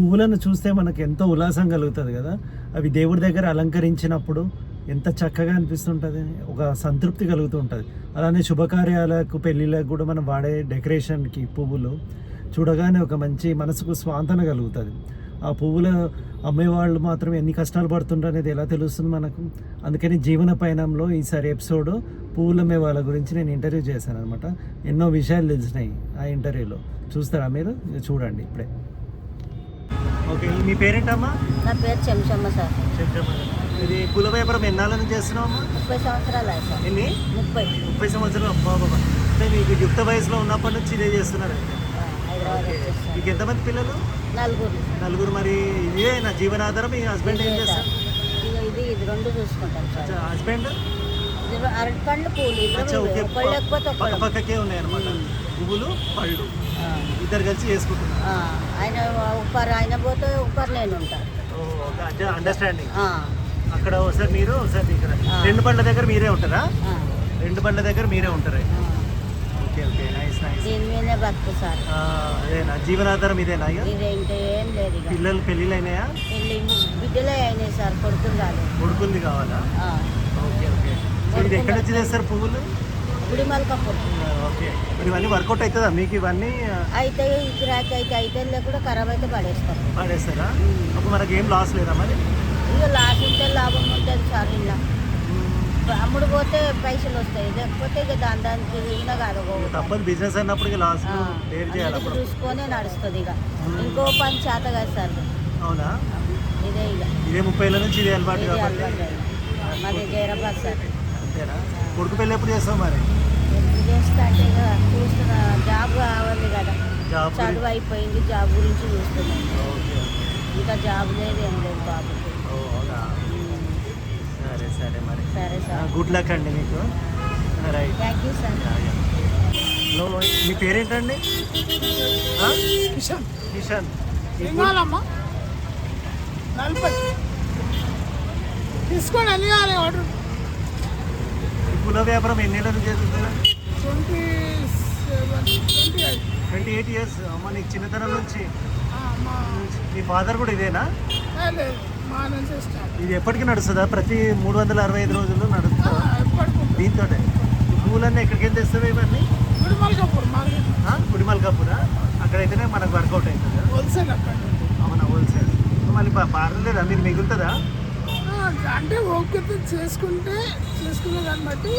పువ్వులను చూస్తే మనకు ఎంతో ఉల్లాసం కలుగుతుంది కదా. అవి దేవుడి దగ్గర అలంకరించినప్పుడు ఎంత చక్కగా అనిపిస్తుంటుంది, ఒక సంతృప్తి కలుగుతూ ఉంటుంది. అలానే శుభకార్యాలకు పెళ్ళిళ్ళకు కూడా మనం వాడే డెకరేషన్కి పువ్వులు చూడగానే ఒక మంచి మనసుకు స్వాంతన కలుగుతుంది. ఆ పువ్వుల అమ్మేవాళ్ళు మాత్రం ఎన్ని కష్టాలు పడుతుంటారు అనేది ఎలా తెలుస్తుంది మనకు. అందుకని జీవన పయనంలో ఈసారి ఎపిసోడ్ పువ్వులు అమ్మే వాళ్ళ గురించి నేను ఇంటర్వ్యూ చేశాను అనమాట. ఎన్నో విషయాలు తెలిసినాయి ఆ ఇంటర్వ్యూలో. చూస్తారా మీరు? చూడండి ఇప్పుడే. ఓకే, మీ పేరేంటమ్మా? నా పేరు చెంచమ్మ సార్. చెంచమ్మ. ఇది పూల వ్యాపారం ఎన్నాళ్ళ నుంచి చేస్తున్నావమ్మా? 30 సంవత్సరాలు సార్. ఎన్ని? 30 సంవత్సరాలు. బాబా, అంటే మీకు యుక్త వయసులో ఉన్నప్పటి నుంచి ఇదే చేస్తున్నారు అయితే. మీకు ఎంతమంది పిల్లలు? నలుగురు. మరి ఇదే నా జీవనాధారం. మీ హస్బెండ్ ఏం చేస్తారు? ఇది రెండు చూసుకుంటాం సార్. హస్బెండ్ అరటి పండ్లు, పూలు పక్కకే ఉన్నాయి అనమాట. పువ్వులు, పళ్ళు ఇద్దరు కలిసి చేసుకుంటున్నారు. ఆయన పోతే ఉప్పర్ నేను ఉంటాను. అండర్స్టాండింగ్. అక్కడ ఒకసారి మీరు ఒకసారి ఇక్కడ రెండు బండ్ల దగ్గర మీరే ఉంటారా? రెండు బండ్ల దగ్గర మీరే ఉంటారా? Okay okay, nice nice. దీని మీదే బతుకు సార్. అదేనా జీవనాధారం? ఇదేనా? ఇదే, ఇంకా ఏం లేదు. పిల్లలు పెళ్ళిళ్ళు అయినాయా? బిడ్డలే అయినాయి సార్, కొడుకులు కాదు. కొడుకుంది కావాలా? Okay okay. ఇది ఎక్కడ నుంచి చేస్తారు పువ్వులు? గుడిమల్కపూర్. ఓకే, మరి ఇవన్నీ వర్కౌట్ అవుతుందా మీకు? ఇవన్నీ అయితే గిరాకీ అయితే కూడా ఖరాబ్ అయితే పడేస్తారా? అప్పుడు మనకి ఏం లాస్ లేదా? మరి ఇక లాస్ ఉంటే లాభం ఉంటుంది సార్. ఇలా అమ్ముడు పోతే పైసలు వస్తాయి, లేకపోతే ఇక దానికి ఇక కాదు. తప్పదు, బిజినెస్ అన్నప్పుడు లాస్ చూసుకొని నడుస్తుంది. ఇక ఇంకో పని చేత కాదు సార్. అవునా? ఇదే ఇదే 30 ఏళ్ళ నుంచి ఇదే అలవాటు. మాది జైరాబాద్ సార్. అంతేనా? కొడుకు పెళ్ళి ఎప్పుడు చేస్తావు మరి? చేస్తా అంటే ఇక చూస్తున్నా, జాబ్ కావాలి కదా. చదువు అయిపోయింది, జాబ్ గురించి చూస్తున్నాం. ఇంకా జాబ్ లేదు, ఏం లేదు బాబు. సరే సరే, మరి సరే సార్. గుడ్ లక్ అండి మీకు. Right, thank you sir. మీ పేరేంటండి? కిషన్. కిషన్. తీసుకోండి, అన్ని కావాలి ఆర్డర్. ఈ పుల వ్యాపారం ఎన్ని ఏళ్ళ నుంచి చేస్తున్నారు? 28 ఇయర్స్. అమ్మ, నీకు చిన్నతనం నుంచి? మీ ఫాదర్ కూడా ఇదేనా? ఇది ఎప్పటికీ నడుస్తుందా? ప్రతి 365 రోజులు నడుస్తుందా దీంతో? పువ్వులన్నీ ఎక్కడికి వెళ్ళి తెస్తావు ఇవన్నీ? గుడిమల్కాపూరా? అక్కడైతేనే మనకు వర్కౌట్ అవుతుంది. హోల్సేల్ అక్కడ. అవునా, హోల్సేల్. మళ్ళీ పారలేదా? మీరు మిగులుతుందా? అంటే ఓపిక చేసుకునే దాన్ని బట్టి.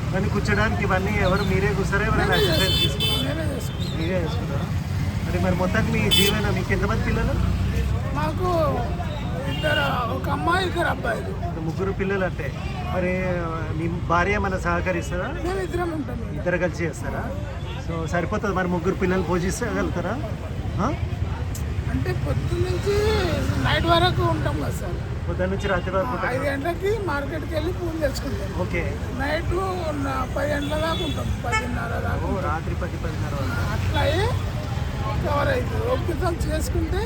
ఇవన్నీ కూర్చోడానికి ఇవన్నీ ఎవరు మీరే కూర్చారా? ఎవరైనా ఎక్సర్సైజ్ తీసుకుంటారా? మీరే చేసుకుంటారా? మరి మొత్తానికి మీ జీవన మీకు ఎంతమంది పిల్లలు? మాకు ఒక అమ్మాయి, 2 అబ్బాయిలు. 3 పిల్లలు. అంటే మరి మీ భార్య మన సహకరిస్తారా? ఇద్దరు కలిసి చేస్తారా? సో సరిపోతుంది మరి 3 పిల్లలు పోషించగలుగుతారా? అంటే పొద్దున్న నుంచి నైట్ వరకు ఉంటాం కదా సార్. పొద్దున్న నుంచి రాత్రి వరకు 5 గంటలకి మార్కెట్కి వెళ్ళి పూలు తెచ్చుకుంటాం. ఓకే. నైట్ 10 గంటల దాకా ఉంటాం, 10:30 దాకా. రాత్రి 10-10:30 వరకు అట్లాగే కవర్ అవుతుంది. ఓపికతో చేసుకుంటే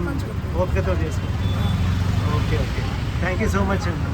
మంచిగా ఉంటుంది. ఓపికతో చేసుకుంటాం. Okay okay, thank you so much అండి.